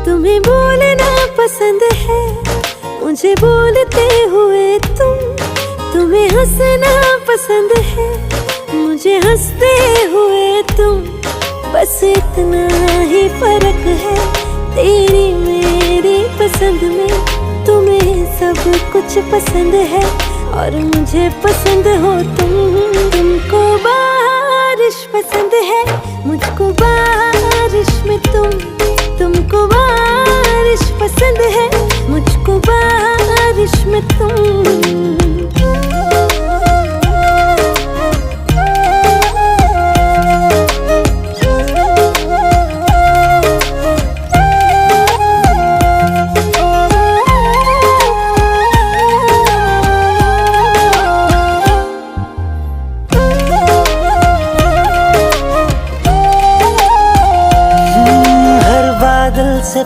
तुम्हें बोलना पसंद है, मुझे बोलते हुए तुम्हें हंसना पसंद है, मुझे हंसते हुए तुम। बस इतना ही फर्क है तेरी मेरी पसंद में। तुम्हें सब कुछ पसंद है और मुझे पसंद हो तुम। तुमको बारिश पसंद है, मुझको बारिश में तुमको